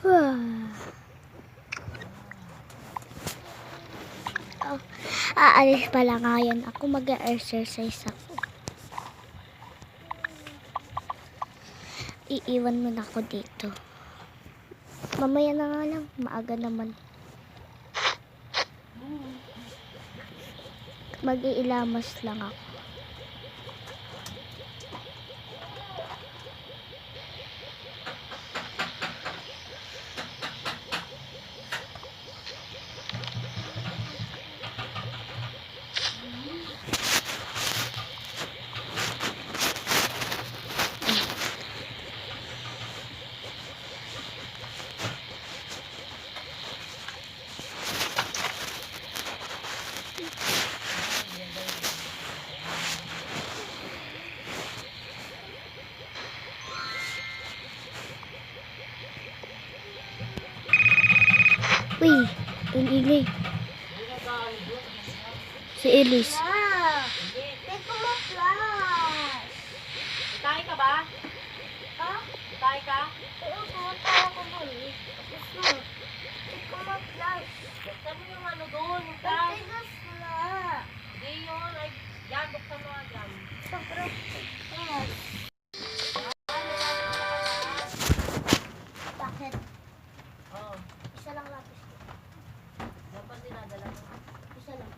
Oh, aalis pala ngayon ako, mag-exercise ako. Iiwan mo na ako dito. Mamaya na nga lang, maaga naman. Mag-iilamos lang ako. Uy, ang ingay. Si Elise. Take mo flash. Tayo ka ba? Ha? Tayo ka? Oo, pumunta ako doon. Tapos na. Take mo flash. Buksan mo yung ano doon, yung flash. Pagtigas na. Hindi yun. Ay, yan, buksan mo nga dyan. Sobrang flash. Bakit? Oo. Isa lang lapis. Dapat dinadala mo. Isa lang.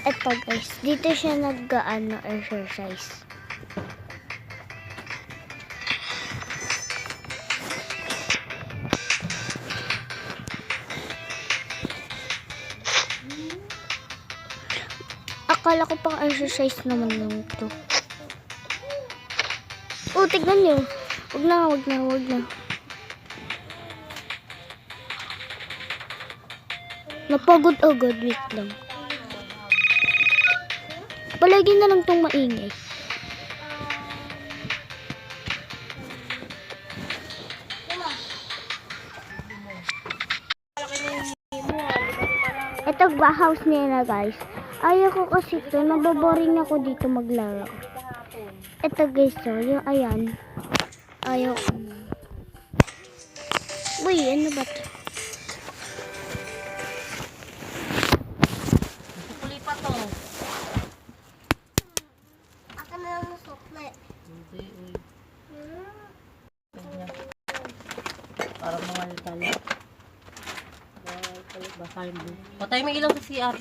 Eto guys, dito siya nag-exercise. Akala ko pang exercise naman lang ito. Oh, tignan nyo. Wag na. Napagod agad, wait lang. Palagi na lang itong maingay. Ito ba house nila guys. Ayaw ko kasi ito. Nababoring ako dito maglaro. Ito guys, so, yung ayan. Ayaw ko. Uy, ano ba ito? Sukli pa to. Ako na lang nasukli. Hindi, uy. Parang mga tali. Basahin mo. Patay mo ilaw sa CR.